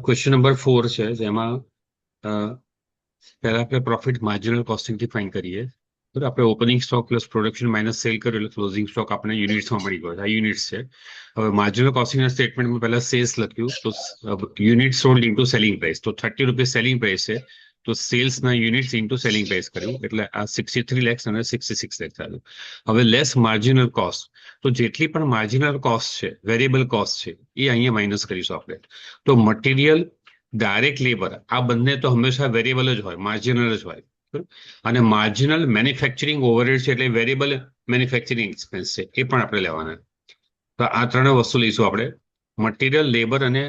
Question number 4 છે જેમાં અ, પહેલા આપણે પ્રોફિટ માર્જિનલ કોસ્ટિંગ થી ફાઇન્ડ કરીએ. બરાબર, આપણે opening stock plus production minus cell કર્યું એટલે ક્લોઝિંગ સ્ટોક આપણે યુનિટ્સમાં મળી ગયો. આ યુનિટ્સ છે. હવે માર્જિનલ કોસ્ટિંગના સ્ટેટમેન્ટમાં પહેલા સેલ્સ લખ્યું તો unit sold into selling price, તો 30 રૂપિયા સેલિંગ પ્રાઇસ છે, તો સેલ્સના યુનિટ્સ ઇન્ટુ સેલિંગ પ્રાઇસ કર્યું એટલે આ 63 lakhs અને 66 lakhs આવ્યું. હવે લેસ માર્જિનલ કોસ્ટ, તો જેટલી પણ માર્જિનલ કોસ્ટ છે, વેરિયેબલ કોસ્ટ છે, એ અહીંયા માઇનસ કરીશું આપણે. તો મટીરિયલ, ડાયરેક્ટ લેબર, આ બંને તો હંમેશા વેરિયેબલ જ હોય, માર્જિનલ જ હોય. અને માર્જિનલ મેન્યુફેક્ચરિંગ ઓવરહેડ છે એટલે વેરિયેબલ મેન્યુફેક્ચરિંગ એક્સપેન્સ છે, એ પણ આપણે લેવાના. તો આ ત્રણ વસ્તુ લઈશું આપણે: મટીરિયલ, લેબર અને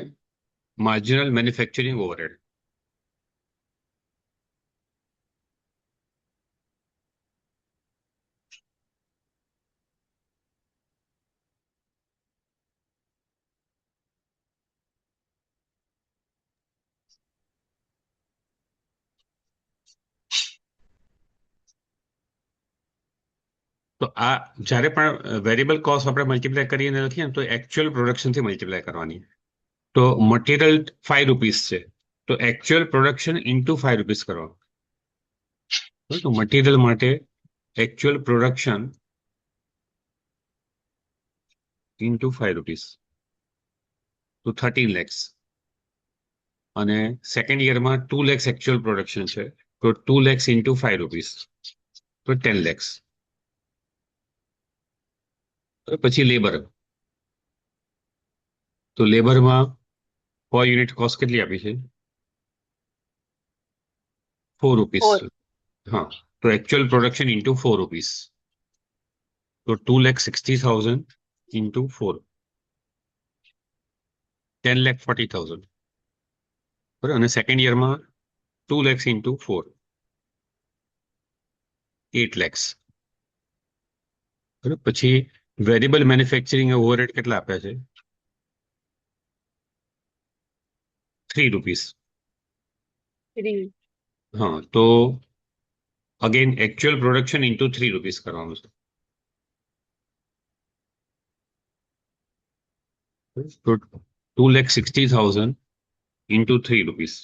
માર્જિનલ મેન્યુફેક્ચરિંગ ઓવરહેડ. તો આ જ્યારે પણ વેરિયેબલ કોસ્ટ આપણે મલ્ટીપ્લાય કરીને લખીએ ને તો એકચ્યુઅલ પ્રોડક્શનથી મલ્ટીપ્લાય કરવાની. તો મટીરિયલ 5 રૂપીસ છે, તો એકચ્યુઅલ પ્રોડક્શન ઇન્ટુ 5 રૂપીસ કરવાનું. તો મટીરિયલ માટે એકચ્યુઅલ પ્રોડક્શન ઇન્ટુ 5 રૂપીસ, તો 13 lakhs. અને સેકન્ડ યરમાં 2 lakhs એકચ્યુઅલ પ્રોડક્શન છે, તો 2 lakhs ઇન્ટુ 5 રૂપીસ, તો 10 lakhs. પછી લેબર, તો લેબરમાં પર યુનિટ કોસ્ટ કેટલી આપી છે? 4 રૂપીસ. હા, તો એકચ્યુઅલ પ્રોડક્શન ઇન્ટુ 4 રૂપીસ, તો 2,60,000 ઇન્ટુ 4, 10,40,000. બરાબર. અને સેકન્ડ યરમાં 2 lakhs ઇન્ટુ 4, 8 lakhs. બરાબર. પછી વેરિયેબલ મેન્યુફેક્ચરિંગ ઓવરહેડ કેટલા આપ્યા છે? 3 રૂપીસ. હા, તો again actual production into 3 rupees કરવાનું છે. તો 2,60,000 ઇન્ટુ 3 રૂપીસ,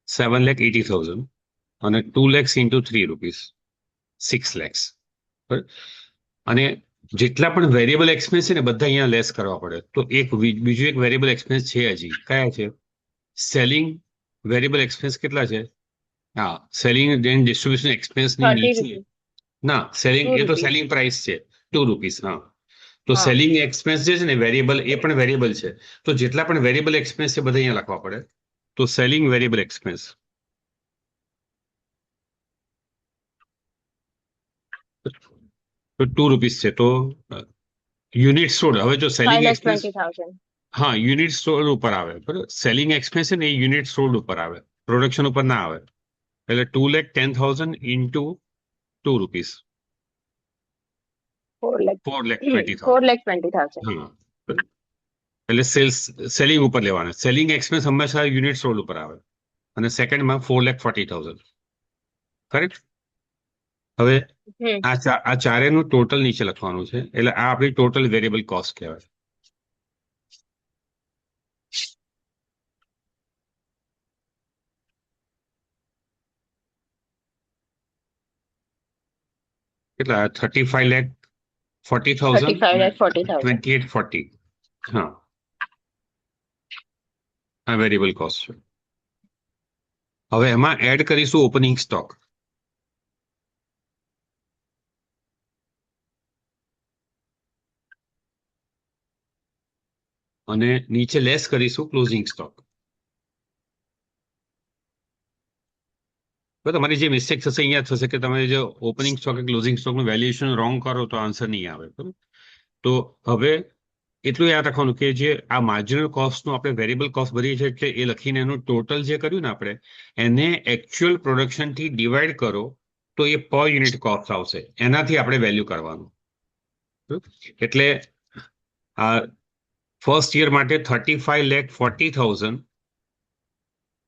7,80,000. અને 2 lakhs ઇન્ટુ 3 રૂપીસ, 6 lakhs. અને જેટલા પણ વેરિયેબલ એક્સપેન્સ છે ને બધા અહીંયા લેસ કરવા પડે. તો બીજું એક વેરિયેબલ એક્સપેન્સ છે હજી. કયા છે? સેલિંગ વેરિયેબલ એક્સપેન્સ કેટલા છે? હા, સેલિંગ એન્ડ ડિસ્ટ્રીબ્યુશન એક્સપેન્સ ની નીચે. ના, સેલિંગ એ તો સેલિંગ પ્રાઇસ છે, 2 રૂપીસ. હા, તો સેલિંગ એક્સપેન્સ જે છે ને વેરિયેબલ, એ પણ વેરિયેબલ છે. તો જેટલા પણ વેરિયેબલ એક્સપેન્સ છે બધા અહીંયા લખવા પડે. તો સેલિંગ વેરિયેબલ એક્સપેન્સ, તો 2 રૂપીસ છે. તો યુનિટ સોલ્ડ, હવે જો સેલિંગ એક્સપેન્સ, હા, યુનિટ સોલ્ડ ઉપર આવે. બરાબર. સેલિંગ એક્સપેન્સ છે ને એ યુનિટ સોલ્ડ ઉપર આવે, પ્રોડક્શન ઉપર ના આવે. એટલે 2,10,000 ઇન્ટુ 2 રૂપીસ, 4,20,000. હા, એટલે સેલિંગ ઉપર લેવાના. સેલિંગ એક્સપેન્સ હંમેશા યુનિટ સોલ્ડ ઉપર આવે. અને સેકન્ડમાં 4,40,000. કરેક્ટ. હવે આ ચારેનું ટોટલ નીચે લખવાનું છે, એટલે આ આપણી ટોટલ વેરિયેબલ કોસ્ટ કહેવાય. કેટલા? 35,40,000, 28,40. હા, આ વેરિયેબલ કોસ્ટ છે. હવે એમાં એડ કરીશું ઓપનિંગ સ્ટોક. અને નીચે લેસ કરીશું ક્લોઝિંગ સ્ટોક. તો તમારી જે મિસ્ટેક થશે અહીંયા થશે કે તમે જે ઓપનિંગ સ્ટોક કે ક્લોઝિંગ સ્ટોકનું વેલ્યુએશન રોંગ કરો તો આન્સર નહીં આવે. બરાબર. તો હવે એટલું યાદ રાખવાનું કે જે આ માર્જિનલ કોસ્ટનું આપણે વેરિયેબલ કોસ્ટ ભરીએ છીએ એટલે એ લખીને એનું ટોટલ જે કર્યું ને આપણે એને એકચ્યુઅલ પ્રોડક્શનથી ડિવાઈડ કરો તો એ પર યુનિટ કોસ્ટ આવશે. એનાથી આપણે વેલ્યુ કરવાનું. એટલે આ ફર્સ્ટ યર માટે 35,40,000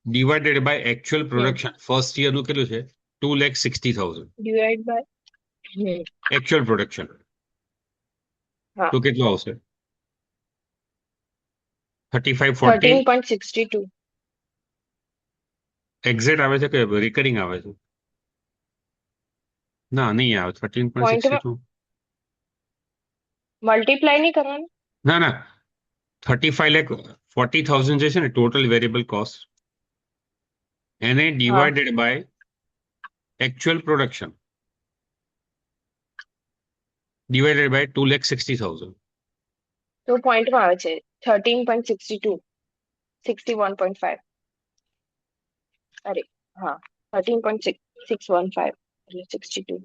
divided by actual production. First year નું કેટલું છે? 2,60,000 એકચ્યુઅલ પ્રોડક્શન. તો કેટલું આવશે? 3540 13.62. એક્ઝેક્ટ આવે છે કે રિકરિંગ આવે છે? ના, નહીં આવે. પોઈન્ટ 13.62. મલ્ટીપ્લાય નહીં કરવાનું. ના ના, 35,40,000 જે છે ને ટોટલ વેરિયેબલ કોસ્ટ, એને હા divided by actual production divided by 2,60,000. તો પોઈન્ટમાં આવે છે 13.62, 61.5. અરે હા, 13.615 એટલે 62.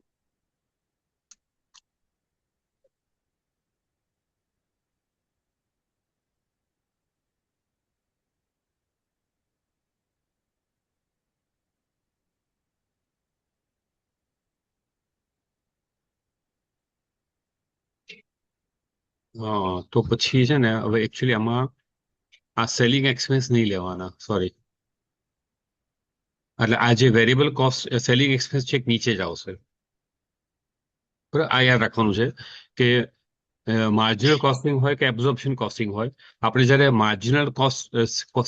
હા, તો પછી છે ને હવે એકચ્યુઅલી આમાં આ સેલિંગ એક્સપેન્સ નહીં લેવાના, સોરી. એટલે આ જે વેરિયેબલ કોસ્ટ સેલિંગ એક્સપેન્સ છે નીચે જ આવશે. બરાબર, આ યાદ રાખવાનું છે કે માર્જિનલ કોસ્ટિંગ હોય કે એબ્ઝોર્પ્શન કોસ્ટિંગ હોય, આપણે જ્યારે માર્જિનલ કોસ્ટ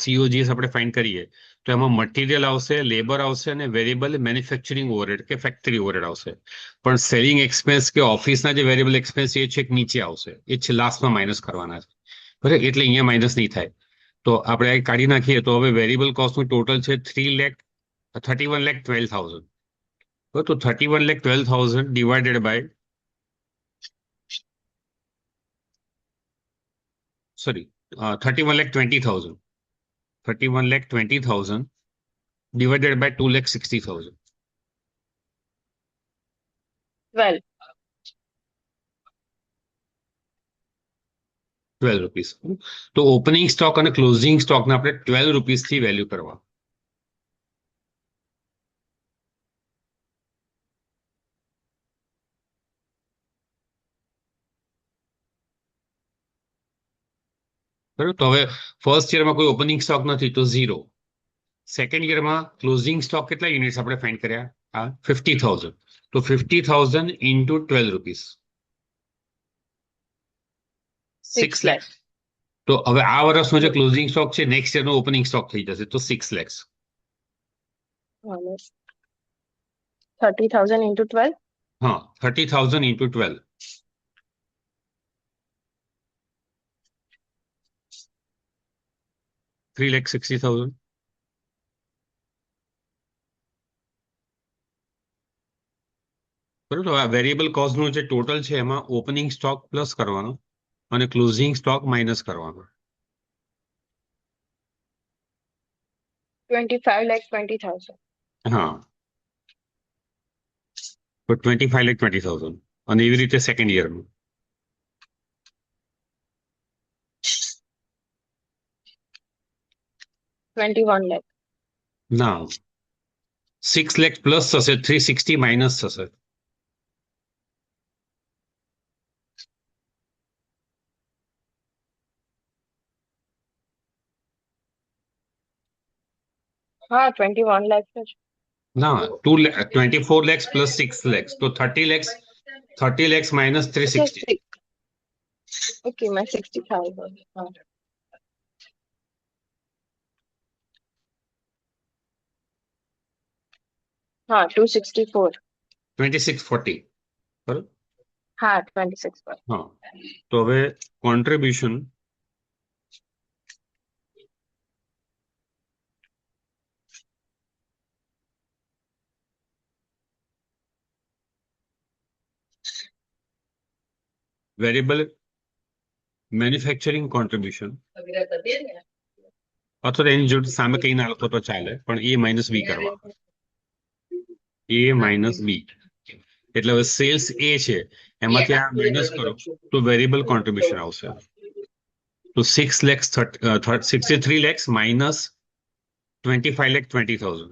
સીઓજીએસ આપણે ફાઇન્ડ કરીએ તો એમાં મટીરિયલ આવશે, લેબર આવશે અને વેરિયેબલ મેન્યુફેક્ચરિંગ ઓવરહેડ કે ફેક્ટરી ઓવરહેડ આવશે. પણ સેલિંગ એક્સપેન્સ કે ઓફિસના જે વેરિયેબલ એક્સપેન્સ એ છેક નીચે આવશે, એ છે લાસ્ટમાં માઇનસ કરવાના છે. બરાબર, એટલે અહીંયા માઇનસ નહીં થાય. તો આપણે આ કાઢી નાખીએ તો હવે વેરિયેબલ કોસ્ટનું ટોટલ છે 31,12,000. તો 31,12,000 divided by, sorry, 31,20,000. 31,20,000 divided by 2,60,000. 12. 12 rupees. તો ઓપનિંગ સ્ટોક અને ક્લોઝિંગ સ્ટોકને આપણે 12 રૂપીસથી વેલ્યુ કરવા. બરાબર, તો હવે ફર્સ્ટ યરમાં કોઈ ઓપનિંગ સ્ટોક નથી તો 0. સેકન્ડ યરમાં ક્લોઝિંગ સ્ટોક કેટલા યુનિટ્સ આપણે ફાઇન્ડ કર્યા? 50,000. તો 50,000 ઇન્ટુ 12 રૂપીસ, 6 6 લાખ. lakhs. તો હવે આ વર્ષનો જે Yes. ક્લોઝિંગ સ્ટોક છે નેક્સ્ટ યરનો ઓપનિંગ સ્ટોક થઈ જશે તો 6 lakhs. 30,000 into 12. હા, 30,000 ઇન્ટુ 12, 3,60,000. બરોબર, તો આ વેરિયેબલ કોસ્ટનું જે ટોટલ છે એમાં ઓપનિંગ સ્ટોક પ્લસ કરવાનો અને ક્લોઝિંગ સ્ટોક માઇનસ કરવાનો. 25,20,000. હા, તો 25,20,000. અને એવી રીતે સેકન્ડ યરમાં 21 lakh. ના, 6 લાખ પ્લસ થશે, 360 માઇનસ થશે. હા, 21 lakhs જ. ના, 24 lakhs પ્લસ 6 lakhs તો 30 lakhs. 30 lakhs માઇનસ અચ્છા 360. ઓકે, મેં 60,000. હા હા, 264. 2640. બરોબર. હા, 26 પર. હા, તો હવે કોન્ટ્રીબ્યુશન વેરિયેબલ મેન્યુફેક્ચરિંગ કોન્ટ્રીબ્યુશન અથવા તો એની જોડે સામે કઈ ના લખો તો ચાલે, પણ એ માઇનસ બી કરવા. એ માઇનસ બી એટલે હવે સેલ્સ એ છે એમાંથી આ માઇનસ કરો તો વેરિયેબલ કોન્ટ્રીબ્યુશન આવશે. તો 6 lakhs 63 lakhs minus 25,20,000.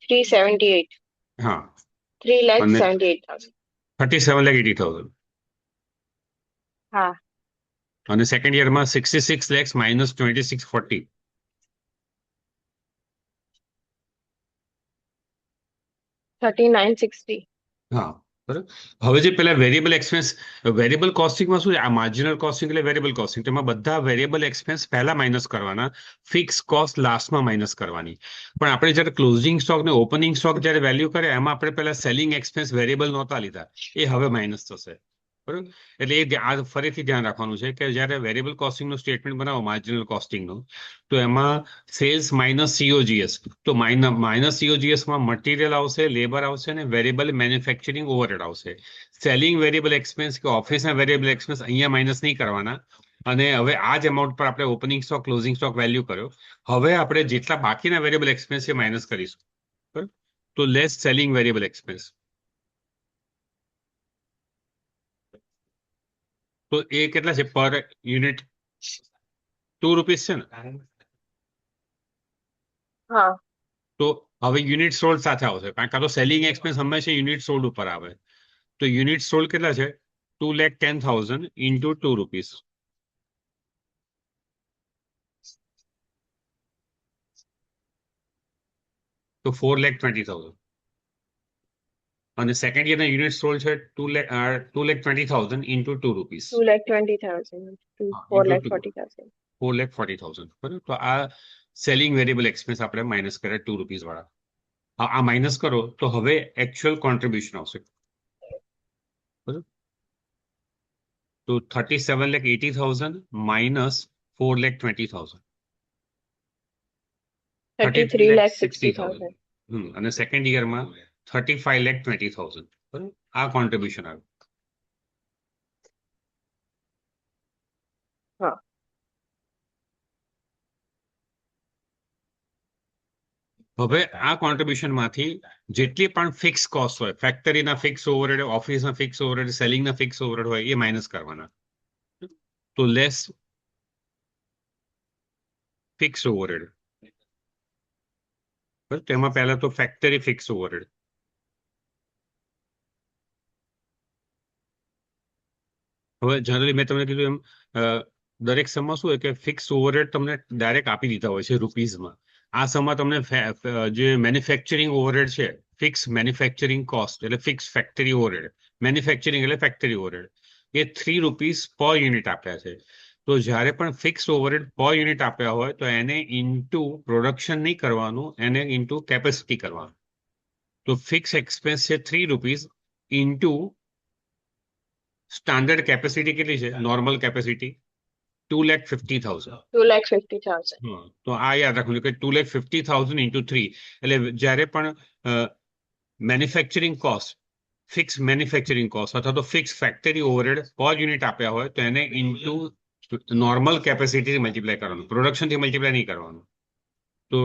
378. હા, 3,78,000. 37,80,000. હા, અને સેકન્ડ યરમાં 66 lakhs minus 2640. 3960. હા, બરાબર. હવે જે પેલા વેરિયેબલ કોસ્ટિંગમાં શું છે, આ માર્જિનલ કોસ્ટિંગ એટલે વેરિયેબલ કોસ્ટિંગ, તેમાં બધા વેરિયેબલ એક્સપેન્સ પહેલા માઇનસ કરવાના, ફિક્સ કોસ્ટ લાસ્ટમાં માઇનસ કરવાની. પણ આપણે જ્યારે ક્લોઝિંગ સ્ટોક ને ઓપનિંગ સ્ટોક જ્યારે વેલ્યુ કરે એમાં આપણે પેલા સેલિંગ એક્સપેન્સ વેરિયેબલ નહોતા લીધા, એ હવે માઇનસ થશે. બરાબર. એટલે આ ફરીથી ધ્યાન રાખવાનું છે કે જ્યારે વેરિયેબલ કોસ્ટિંગનું સ્ટેટમેન્ટ બનાવો માર્જિનલ કોસ્ટિંગનું, તો એમાં સેલ્સ માઇનસ સીઓજીએસ, તો માઇનસ સીઓજીએસમાં મટીરિયલ આવશે, લેબર આવશે અને વેરિયેબલ મેન્યુફેક્ચરિંગ ઓવરહેડ આવશે. સેલિંગ વેરિયેબલ એક્સપેન્સ કે ઓફિસના વેરિયેબલ એક્સપેન્સ અહીંયા માઇનસ નહીં કરવાના. અને હવે આ જ અમાઉન્ટ પર આપણે opening stock closing stock value કર્યો. હવે આપણે જેટલા બાકીના વેરિયેબલ એક્સપેન્સ એ માઇનસ કરીશું. બરાબર. તો લેસ સેલિંગ વેરિયેબલ એક્સપેન્સ, તો એ કેટલા છે પર યુનિટ? ₹2 છે ને? હા. તો હવે યુનિટ સોલ્ડ સાથે આવશે, કારણ કે સેલિંગ એક્સપેન્સ હંમેશા યુનિટ સોલ્ડ ઉપર આવે. તો યુનિટ સોલ્ડ કેટલા છે? 2,10,000 ઇન્ટુ ₹2. તો 4,20,000. અને સેકન્ડ યરના યુનિટ સોલ્ડ છે 2,20,000 ઇન્ટુ ₹2. 2,20,000 to હા, 4,40,000. 4,40,000. બરાબર. તો આ સેલિંગ વેરિયેબલ એક્સપેન્સ આપણે માઇનસ કર્યા ₹2 વાળા. આ માઇનસ કરો તો હવે એકચ્યુઅલ કોન્ટ્રીબ્યુશન આવશે. બરાબર. તો 37,80,000 માઇનસ 4,20,000. 33,60,000. અને સેકન્ડ યરમાં 35,20,000. બરાબર. આ કોન્ટ્રીબ્યુશન આવ્યું. હા. હવે આ કોન્ટ્રીબ્યુશન માંથી જેટલી પણ ફિક્સ કોસ્ટ હોય, ફેક્ટરીના ફિક્સ ઓવરહેડ, ઓફિસના ફિક્સ ઓવરહેડ, સેલિંગના ફિક્સ ઓવરહેડ હોય, એ માઇનસ કરવાના. તો લેસ ફિક્સ ઓવરહેડ. તેમાં પહેલા તો ફેક્ટરી ફિક્સ ઓવરહેડ. હવે જનરલી મેં તમને કીધું એમ દરેક સમમાં શું હોય કે ફિક્સ ઓવરહેડ તમને ડાયરેક્ટ આપી દીધા હોય છે રૂપીઝમાં. આ સમમાં તમને જે મેન્યુફેક્ચરિંગ ઓવરહેડ છે, ફિક્સ મેન્યુફેક્ચરિંગ કોસ્ટ એટલે ફિક્સ ફેક્ટરી ઓવરહેડ, મેન્યુફેક્ચરિંગ એટલે ફેક્ટરી ઓવરહેડ, એ ₹3 પર યુનિટ આપ્યા છે. તો જ્યારે પણ ફિક્સ ઓવરહેડ પર યુનિટ આપ્યા હોય તો એને ઇન્ટુ પ્રોડક્શન નહીં કરવાનું, એને ઇન્ટુ કેપેસિટી કરવાનું. તો ફિક્સ એક્સપેન્સ છે ₹3 ઇન્ટુ સ્ટાન્ડર્ડ કેપેસિટી કેટલી છે? Normal capacity 2,50,000. 2,50,000. તો આ યાદ રાખવું કે 2,50,000 ઇન્ટુ 3, એટલે જ્યારે પણ manufacturing cost, fix manufacturing cost અથવા તો ફિક્સ ફેક્ટરી ઓવરહેડ પર યુનિટ આપ્યા હોય તો એને ઇન્ટુ નોર્મલ કેપેસિટી મલ્ટીપ્લાય કરવાનું, પ્રોડક્શન થી મલ્ટીપ્લાય નહીં કરવાનું. તો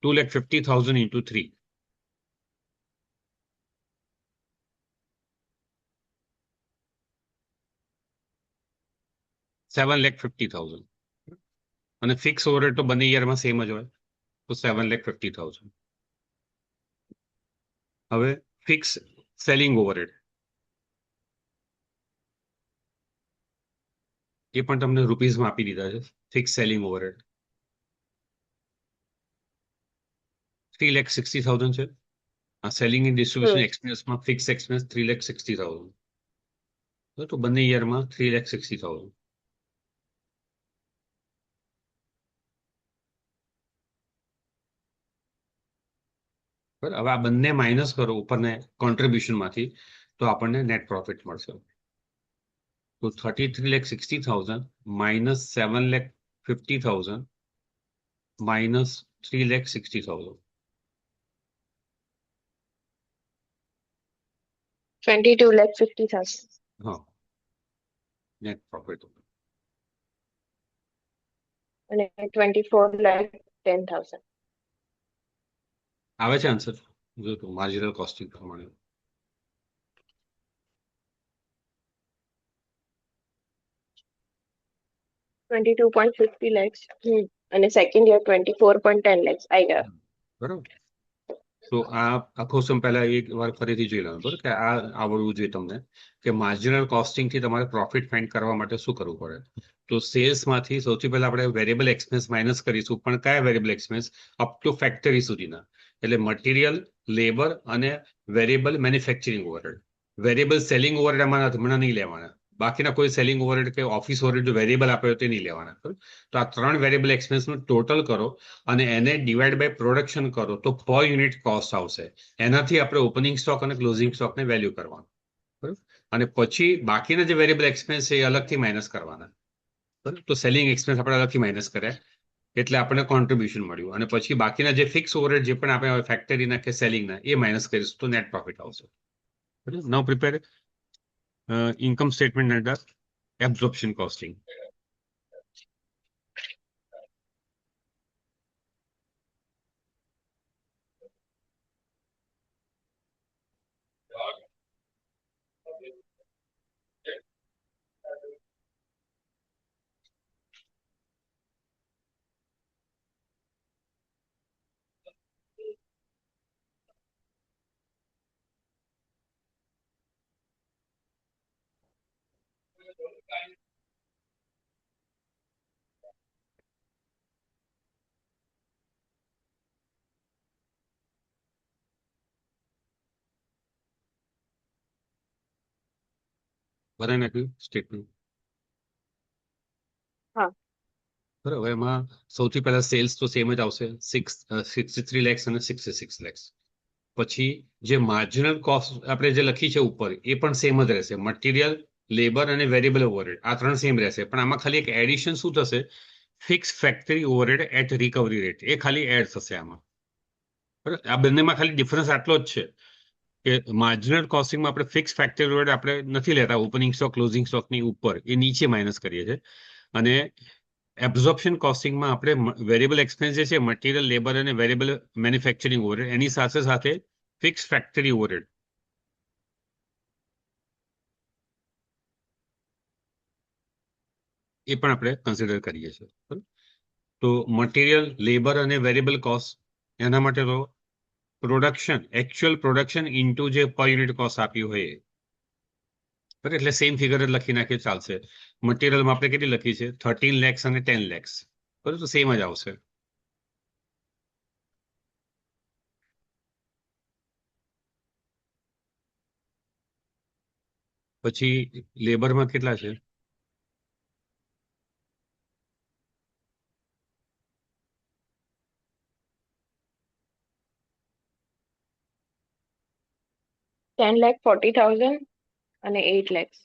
2,50,000 ઇન્ટુ 3. $7,50,000. અને ફિક્સ ઓવરહેડ તો બંને યરમાં સેમ જ હોય, તો 7,50,000. હવે ફિક્સ સેલિંગ ઓવરહેડ, એ પણ તમને રૂપીઝમાં આપી દીધા છે. ફિક્સ સેલિંગ ઓવરહેડ 3,60,000 છે. આ સેલિંગ ઇન ડિસ્ટ્રીબ્યુશન એક્સપેન્સમાં ફિક્સ એક્સપેન્સ 3,60,000. તો બંને યરમાં 3,60,000. બરાબર. હવે આ બંને માઇનસ કરો ઉપરને કોન્ટ્રીબ્યુશન માંથી, તો આપણને નેટ પ્રોફિટ મળશે. તો 33,60,000 માઇનસ 7,50,000 માઇનસ 3,60,000. 22,50,000. હા, નેટ પ્રોફિટ. અને 24,10,000. આવે છે આન્સર? જો તો માર્જિનલ કોસ્ટિંગ પ્રમાણે 22.50 lakhs. અને સેકન્ડ યર 24.10 lakhs આવી ગયા. બરાબર. તો આ આખો સમ પહેલા એક વાર ફરીથી જોઈ લેવાનું, બરાબર, કે આ આવડવું જોઈએ તમને કે માર્જિનલ કોસ્ટિંગ થી તમારે પ્રોફિટ ફાઇન્ડ કરવા માટે શું કરવું પડે. તો સેલ્સ માંથી સૌથી પહેલા આપણે વેરિયેબલ એક્સપેન્સ માઇનસ કરીશું, પણ કયા variable expense? Up to factory સુધીના. એટલે મટીરિયલ, લેબર અને variable manufacturing overhead. Variable selling overhead આમાં હમણાં નહીં લેવાના. બાકીના કોઈ સેલિંગ ઓવરહેડ કે ઓફિસ ઓવરહેડ જો વેરિયેબલ આપે તે નહીં લેવાના. તો આ 3 વેરિયેબલ એક્સપેન્સનું ટોટલ કરો અને એને ડિવાઈડ બાય પ્રોડક્શન કરો તો પર યુનિટ કોસ્ટ આવશે. એનાથી આપણે ઓપનિંગ સ્ટોક અને ક્લોઝિંગ સ્ટોકને વેલ્યુ કરવાનું. બરાબર. અને પછી બાકીના જે વેરિયેબલ એક્સપેન્સ છે એ અલગથી માઇનસ કરવાના. બરાબર. તો સેલિંગ એક્સપેન્સ આપણે અલગથી માઇનસ કર્યા એટલે આપણને કોન્ટ્રીબ્યુશન મળ્યું. અને પછી બાકીના જે ફિક્સ ઓવરહેડ જે પણ આપણે ફેક્ટરીના કે સેલિંગના એ માઇનસ કરીશું તો નેટ પ્રોફિટ આવશે. Now prepare income statement under absorption costing. બરાબર નાખ્યું સ્ટેટમેન્ટ. હા. બરાબર. એમાં સૌથી પહેલા સેલ્સ તો સેમ જ આવશે, 63 lakhs અને 66 lakhs. પછી જે માર્જિનલ કોસ્ટ આપણે જે લખી છે ઉપર એ પણ સેમ જ રહેશે. મટીરિયલ, લેબર અને વેરિયેબલ ઓવરહેડ આ 3 સેમ રહેશે. પણ આમાં ખાલી એક એડિશન શું થશે, fix factory overhead at recovery rate, એ ખાલી એડ થશે આમાં. બરાબર. આ બંનેમાં ખાલી ડિફરન્સ આટલો જ છે કે માર્જિનલ કોસ્ટિંગમાં આપણે ફિક્સ ફેક્ટરી ઓવરહેડ આપણે નથી લેતા ઓપનિંગ સ્ટોક ક્લોઝિંગ સ્ટોકની ઉપર, એ નીચે માઇનસ કરીએ છીએ. અને એબ્ઝોર્પ્શન કોસ્ટિંગમાં આપણે વેરિયેબલ એક્સપેન્સ જે છે મટીરિયલ, લેબર અને વેરિયેબલ મેન્યુફેક્ચરિંગ ઓવરહેડ એની સાથે સાથે ફિક્સ ફેક્ટરી ઓવરહેડ એ પણ આપણે કન્સિડર કરીએ છીએ. તો મટીરિયલ, લેબર અને વેરિયેબલ કોસ્ટ એના માટે તો પ્રોડક્શન, એકચ્યુઅલ પ્રોડક્શન ઇન્ટુ જે પર યુનિટ કોસ્ટ આપ્યું હોય એ. બરાબર. એટલે સેમ ફિગર જ લખી નાખીએ ચાલશે. મટીરિયલમાં આપણે કેટલી લખી છે, 13 lakhs અને 10 lakhs. બરાબર. તો સેમ જ આવશે. પછી લેબરમાં કેટલા છે, 10,40,000 અને 8 lakhs.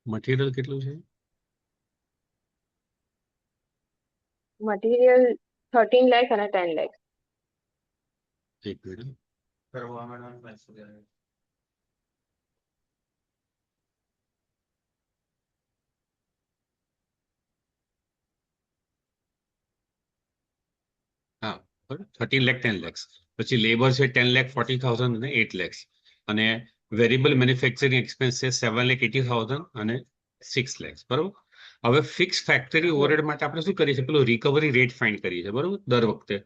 મટીરિયલ કેટલું છે, મટીરિયલ 13 lakhs અને 10 lakhs. એક મિનિટ. હા, 13 lakh 10 lakhs. પછી લેબર છે 10,40,000 અને 8 lakhs. અને વેરિયેબલ મેન્યુફેક્ચરિંગ એક્સપેન્સ છે 7,80,000 અને 6 lakhs. બરોબર. હવે ફિક્સ ફેક્ટરી ઓવરહેડ માટે આપણે શું કરીએ છીએ, પેલું રિકવરી રેટ ફાઇન્ડ કરીએ છીએ. બરોબર. દર વખતે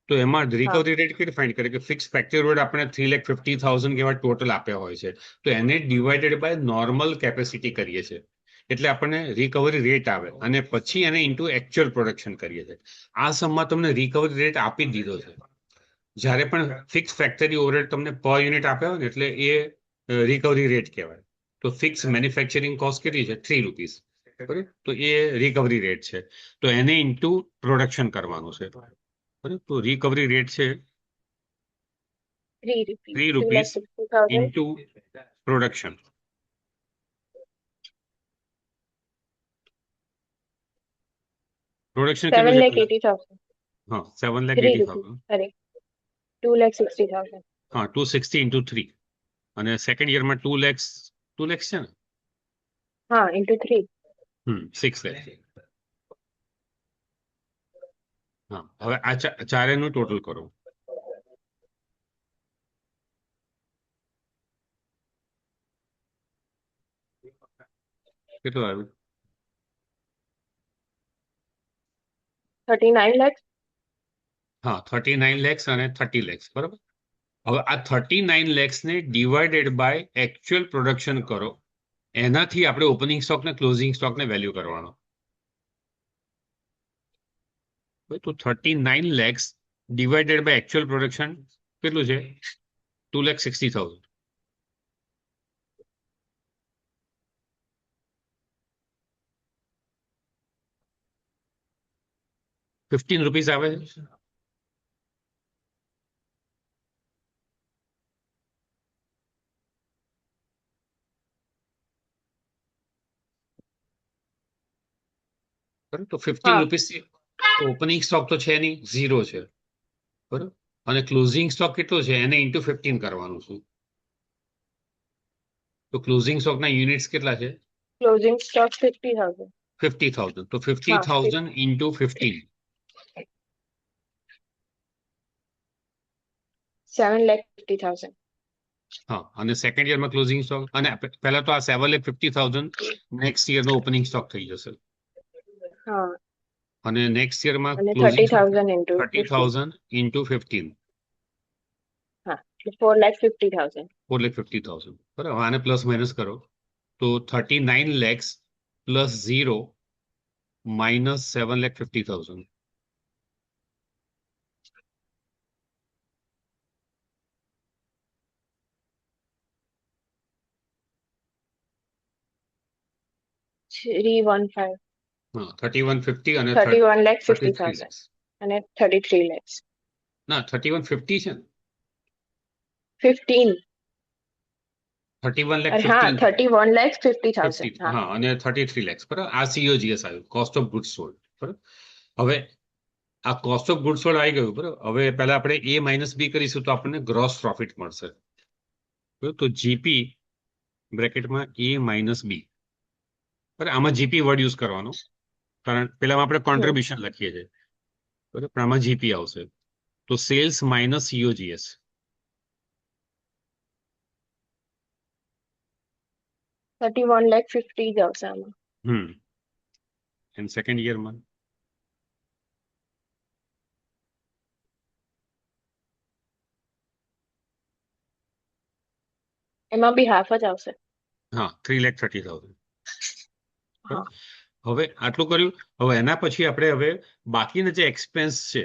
તો એમાં રિકવરી રેટ કેવી ફાઇન્ડ કરીએ કે ફિક્સ ફેક્ટરી ઓવરહેડ આપણે 3,50,000 કેવા ટોટલ આપ્યા હોય છે, તો એને ડિવાઇડેડ બાય નોર્મલ કેપેસિટી કરીએ છીએ. એટલે આપણને રિકવરી રેટ આવે અને પછી એને ઇન્ટુ એકચ્યુઅલ પ્રોડક્શન કરીએ છીએ. આ સમમાં તમને રિકવરી રેટ આપી દીધો છે. જ્યારે પણ ફિક્સ ફેક્ટરી ઓવરહેડ તમને પર યુનિટ આપ્યા હોય ને એટલે એ રિકવરી રેટ કહેવાય. તો ફિક્સ મેન્યુફેક્ચરિંગ કોસ્ટ કેટલી છે, 3 રૂપીસ. બરાબર. તો એ રિકવરી રેટ છે. તો એને ઇન્ટુ પ્રોડક્શન કરવાનું છે. બરાબર. તો રિકવરી રેટ છે 3 rupees. 3 rupees 2,60,000. Into production. Production કેટલું છે? 7,80,000. હા, 3 7,80,000. rupees. Sorry. 2,60,000. હા, 260 ઇન્ટુ 3. અને સેકન્ડ યરમાં 2 lakhs છે ને, हाँ into 3. 6 લેખ. હા, હવે આ ચારેનું ટોટલ કરો. કેટલું આવ્યું? 39 lakhs. હા, 39 lakhs અને 30 lakhs, બરાબર. હવે આ 39 lakhs ને ડિવાઇડેડ બાય એકચ્યુઅલ પ્રોડક્શન કરો. એનાથી આપણે ઓપનિંગ સ્ટોક ને ક્લોઝિંગ સ્ટોક ને વેલ્યુ કરવાનો. તો 39 lakhs divided by actual production કેટલું છે? 2,60,000. ₹15 આવે છે. બરાબર, તો ₹15 ઓપનિંગ સ્ટોક તો છે નહીં, 0 છે. બરાબર, અને ક્લોઝિંગ સ્ટોક કેટલો છે એને ઇન્ટુ 15 કરવાનું છું. તો ક્લોઝિંગ સ્ટોક ના યુનિટ્સ કેટલા છે? Closing stock 50,000. 50,000. તો हाँ 50,000 ઇન્ટુ 15. 7,50,000. હા, અને સેકન્ડ યરમાં ક્લોઝિંગ સ્ટોક અને પહેલા તો આ 7,50,000 નેક્સ્ટ યર નો ઓપનિંગ સ્ટોક થઈ જશે. हाँ અને નેક્સ્ટ યરમાં અને ક્લોઝિંગ 30,000 into 50. 30,000 ઇન્ટુ 15. हाँ 4,50,000. 4,50,000. બરાબર, આને પ્લસ માઇનસ કરો તો 39 lakhs plus 0 minus 7,50,000. Three one five. હા, 3150 અને 31,50,000 lakhs. અને 33 lakhs. ના, 3150 છે ને? 15. 31 lakh અરે હા 15. 31,50,000. હા હા, અને 33 lakhs. બરાબર, આ COGS આવ્યું, કોસ્ટ ઓફ ગુડ્સ સોલ્ડ. બરાબર, હવે આ કોસ્ટ ઓફ ગુડ્સ સોલ્ડ આવી ગયું. બરાબર, હવે પહેલા આપણે A માઇનસ B કરીશું તો આપણને ગ્રોસ પ્રોફિટ મળશે. બરાબર, તો જીપી બ્રેકેટમાં A માઇનસ B. બરાબર, આમાં જીપી વર્ડ યુઝ કરવાનો, કારણ પેલામાં આપણે કોન્ટ્રીબ્યુશન લખીએ છીએ. બરાબર, પણ આમાં જીપી આવશે. તો સેલ્સ માઇનસ COGS. ₹31,50,000 જ આવશે આમાં. એન્ડ સેકન્ડ યરમાં એમાં બી હાફ જ આવશે. હા, 3,30,000. હા હવે આટલું કર્યું. હવે એના પછી આપણે હવે બાકીના જે એક્સપેન્સ છે,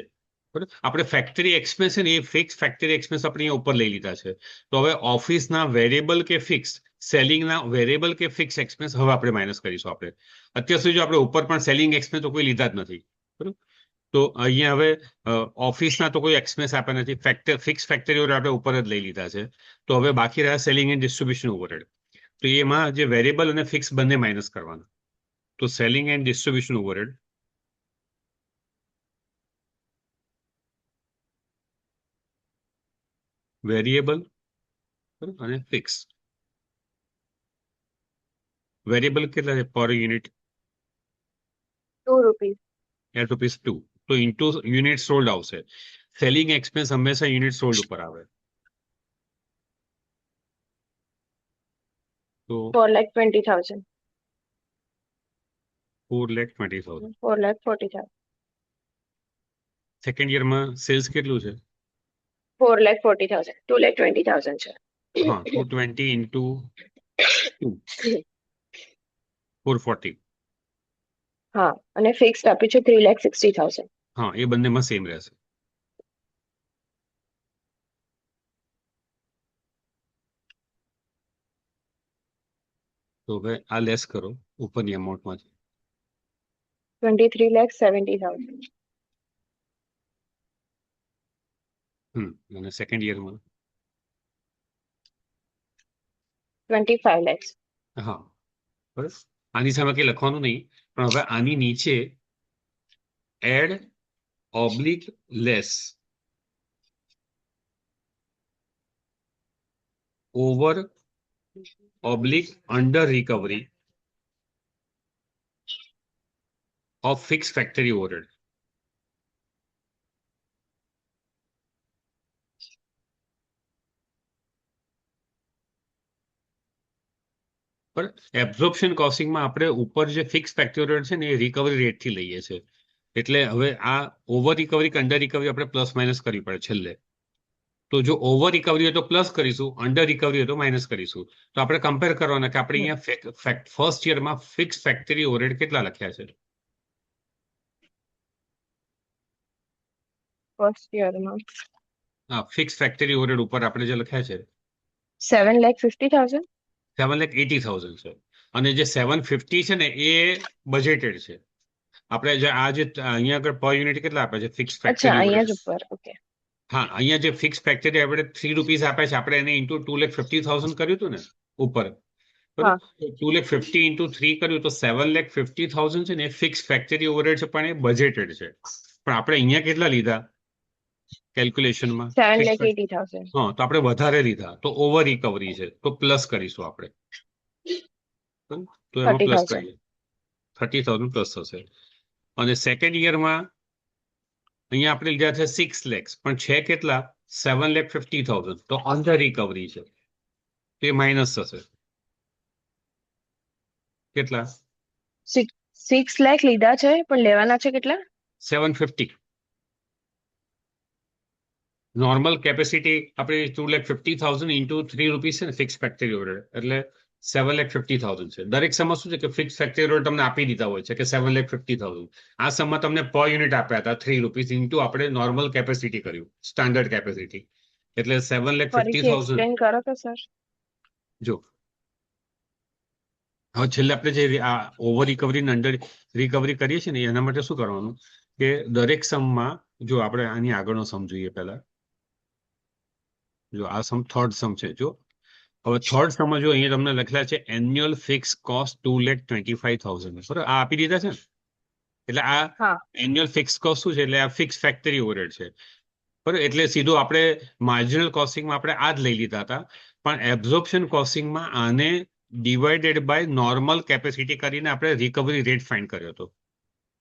બરાબર, આપણે ફેક્ટરી એક્સપેન્સ છે ને એ ફિક્સ ફેક્ટરી એક્સપેન્સ આપણે અહીંયા ઉપર લઈ લીધા છે. તો હવે ઓફિસના વેરિયેબલ કે ફિક્સ, સેલિંગના વેરિયેબલ કે ફિક્સ એક્સપેન્સ હવે આપણે માઇનસ કરીશું. આપણે અત્યાર સુધી આપણે ઉપર પણ સેલિંગ એક્સપેન્સ તો કોઈ લીધા જ નથી. બરાબર, તો અહીંયા હવે ઓફિસના તો કોઈ એક્સપેન્સ આપ્યા નથી. ફિક્સ ફેક્ટરી આપણે ઉપર જ લઈ લીધા છે. તો હવે બાકી રહ્યા સેલિંગ એન્ડ ડિસ્ટ્રીબ્યુશન ઓવરહેડ. તો એમાં જે વેરિયેબલ અને ફિક્સ બંને માઇનસ કરવાના. તો selling and distribution overhead variable અને ફિક્સ. વેરિયેબલ કેટલા છે પર યુનિટ? ₹2. ₹2. તો ઇન્ટુ યુનિટ સોલ્ડ આવશે. સેલિંગ એક્સપેન્સ હંમેશા યુનિટ સોલ્ડ ઉપર આવે. તો 4,20,000. 4,20,000. 4,40,000. સેકન્ડ યરમાં સેલ્સ કેટલું છે? 4,40,000. 2,20,000 છે. હા, 220 ઇન્ટુ 440. હા અને ફિક્સ આપ્યું છે 3,60,000. હા, એ બંનેમાં સેમ રહેશે. તો હવે આ લેસ કરો ઉપરની અમાઉન્ટમાંથી. 23,70,000. અને સેકન્ડ યરમાં 25 lakhs. હા, બસ આની સામે કંઈ લખવાનું નહીં, પણ હવે આની નીચે add oblique less over oblique under recovery of fix factory overhead. પણ એબ્ઝોર્પ્શન કોસ્ટિંગમાં આપણે ઉપર જે ફિક્સ ફેક્ટરી ઓવરહેડ છે ને એ રિકવરી રેટથી લઈએ છીએ. એટલે હવે આ ઓવર રિકવરી કે અંડર રિકવરી આપણે પ્લસ માઇનસ કરવી પડે છેલ્લે. તો જો ઓવર રિકવરી હોય તો પ્લસ કરીશું, અંડર રિકવરી હોય તો માઇનસ કરીશું. તો આપણે કમ્પેર કરવાના કે આપણે અહીંયા ફર્સ્ટ યરમાં ફિક્સ ફેક્ટરી ઓવરહેડ કેટલા લખ્યા છે. ફર્સ્ટ યરમાં હા, ફિક્સ ફેક્ટરી ઓવરહેડ ઉપર આપણે જે લખ્યા છે 7,50,000. 7,80,000 છે. અને જે 750 છે ને એ બજેટેડ છે. આપણે જે આ જે અહીંયા આગળ પર યુનિટ કેટલા આપે છે ફિક્સ અચ્છા, ફેક્ટરી અહીંયા ઓવરહેડ. જ ઉપર. ઓકે. હા, અહીંયા જે ફિક્સ ફેક્ટરી આપણે 3 રૂપીસ આપે છે, આપણે એને ઇન્ટુ 2,50,000 કર્યું હતું ને ઉપર. હા. 2,50,000 ઇન્ટુ 3 કર્યું તો 7,50,000 છે ને એ ફિક્સ ફેક્ટરી ઓવરહેડ છે, પણ એ બજેટેડ છે. પણ આપણે અહીંયા કેટલા લીધા કેલ્ક્યુલેશનમાં? 7,80,000. હા, તો આપણે વધારે લીધા તો ઓવર રિકવરી છે, તો પ્લસ કરીશું આપણે. તો એમાં પ્લસ 30,000. કરીએ 30,000 પ્લસ થશે. અને સેકન્ડ યરમાં અહીંયા આપણે લીધા છે 6 lakhs, પણ છે કેટલા? 7,50,000. તો અંડર રિકવરી છે, તો એ માઇનસ થશે. કેટલા? 6 લાખ લીધા છે પણ લેવાના છે કેટલા? 750. નોર્મલ કેપેસિટી આપણે 2,50,000 ઇન્ટુ 3 રૂપીસ છે ને ફિક્સ ફેક્ટરી ઓવરહેડ, એટલે 7,50,000 છે. દરેક સમમાં શું છે કે ફિક્સ ફેક્ટરી ઓવરહેડ તમને આપી દીધા હોય છે કે 7,50,000. આ સમમાં તમને પર યુનિટ આપ્યા હતા 3 રૂપીસ ઇન્ટુ આપણે નોર્મલ કેપેસિટી કર્યું, સ્ટાન્ડર્ડ કેપેસિટી. એટલે ફરીથી 7,50,000. એક્સપ્લેન કરો તો સર. જો હવે છેલ્લે આપણે જે આ ઓવર રિકવરી અંડર રિકવરી કરીએ છીએ ને એના માટે શું કરવાનું કે દરેક સમમાં જો આપણે આની આગળનો સમ જોઈએ પહેલા. જો આ સમ થર્ડ સમ છે. જો હવે થર્ડ સમ જો અહીંયા તમને લખેલા છે એન્યુઅલ ફિક્સ કોસ્ટ 2,25,000. બરાબર, આ આપી દીધા છે ને. એટલે આ હા. એન્યુઅલ ફિક્સ કોસ્ટ શું છે? એટલે આ ફિક્સ ફેક્ટરી ઓવરહેડ છે. બરાબર, એટલે સીધું આપણે માર્જિનલ કોસ્ટિંગમાં આપણે આ જ લઈ લીધા હતા. પણ એબ્ઝોર્પ્શન કોસ્ટિંગમાં આને ડિવાઇડેડ બાય નોર્મલ કેપેસિટી કરીને આપણે રિકવરી રેટ ફાઇન્ડ કર્યો હતો.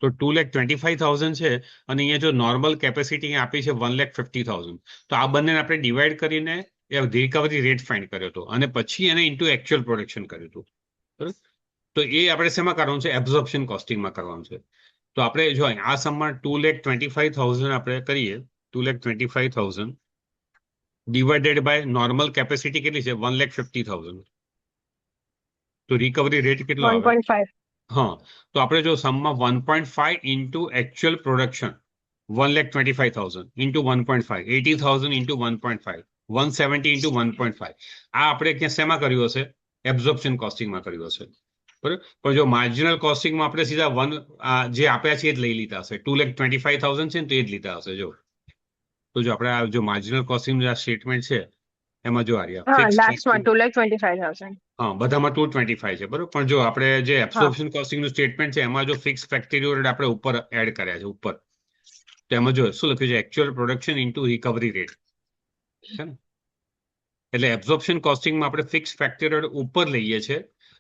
તો 2,25,000 છે અને અહીંયા જો નોર્મલ કેપેસિટી આપી છે 1,50,000. તો આ બંનેને આપણે ડિવાઈડ કરીને રિકવરી રેટ ફાઇન્ડ કર્યો હતો અને પછી એને ઇન્ટુ એકચ્યુઅલ પ્રોડક્શન કર્યું હતું. બરાબર, તો એ આપણે શેમાં કરવાનું છે? એબ્ઝોર્પ્શન કોસ્ટિંગમાં કરવાનું છે. તો આપણે જો આ સમમાં 2,25,000 આપણે કરીએ, 2,25,000 ડિવાઇડેડ બાય નોર્મલ કેપેસિટી કેટલી છે? 1,50,000. તો રિકવરી રેટ કેટલો આવે? 1.5. હા, તો આપણે જો સમમાં 1.5 into actual production 1,25,000 into 1.5, 80,000 into 1.5, 170 into 1.5. આ આપણે ક્યાં શેમાં કર્યું હશે? એબ્ઝોર્પ્શન કોસ્ટિંગમાં કર્યું હશે. બરાબર, પણ જો માર્જિનલ કોસ્ટિંગમાં આપણે સીધા જે આપ્યા છે એ જ લઈ લીધા હશે. 2,25,000 છે ને તો એ જ લીધા હશે. જો તો જો આપણે આ જો માર્જિનલ કોસ્ટિંગ આ સ્ટેટમેન્ટ છે એમાં જો આ હા, લાસ્ટમાં 2,25,000. હા, બધામાં 225 છે. બરોબર, પણ જો આપણે જે એબ્સોર્પ્શન કોસ્ટિંગ નું સ્ટેટમેન્ટ છે એમાં જો ફિક્સ ફેક્ટરી ઓવરહેડ આપણે ઉપર એડ કર્યા છે ઉપર, તો એમાં જો શું લખ્યું છે? Actual production into recovery rate છે ને. એટલે એબ્સોર્પ્શન કોસ્ટિંગમાં આપણે ફિક્સ ફેક્ટરી ઓવરહેડ ઉપર લઈએ છીએ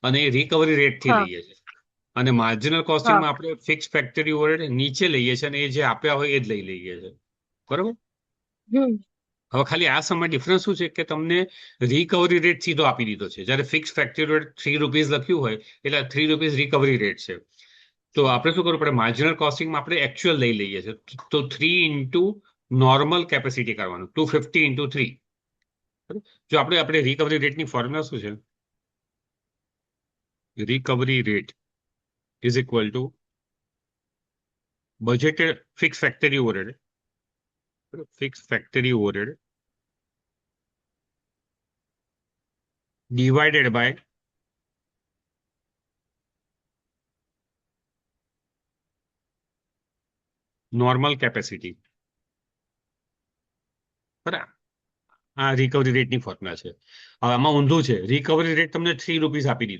અને એ રિકવરી રેટ થી હા. લઈએ છીએ. અને માર્જિનલ કોસ્ટિંગમાં આપણે ફિક્સ ફેક્ટરી ઓવરહેડ નીચે લઈએ છીએ અને એ જે આપ્યા હોય એ જ લઈ લઈએ છીએ. બરોબર, હવે ખાલી આ સમય ડિફરન્સ શું છે કે તમને રિકવરી રેટ સીધો આપી દીધો છે. જ્યારે ફિક્સ ફેક્ટરી રેટ 3 રૂપીસ લખ્યું હોય એટલે 3 રૂપીસ રિકવરી રેટ છે. તો આપણે શું કરવું પડે? માર્જિનલ કોસ્ટિંગમાં આપણે એકચ્યુઅલ લઈ લઈએ છીએ. તો 3 ઇન્ટુ નોર્મલ કેપેસિટી કરવાનું, 250 ઇન્ટુ 3. જો આપણે રિકવરી રેટની ફોર્મ્યુલા શું છે? Recovery rate is equal to budgeted fix factory overhead, fix factory overhead divided by normal capacity. બરાબર, આ રિકવરી રેટની ફોર્મ્યુલા છે. હવે આમાં ઊંધું છે. રિકવરી રેટ તમને 3 રૂપીસ આપી દીધું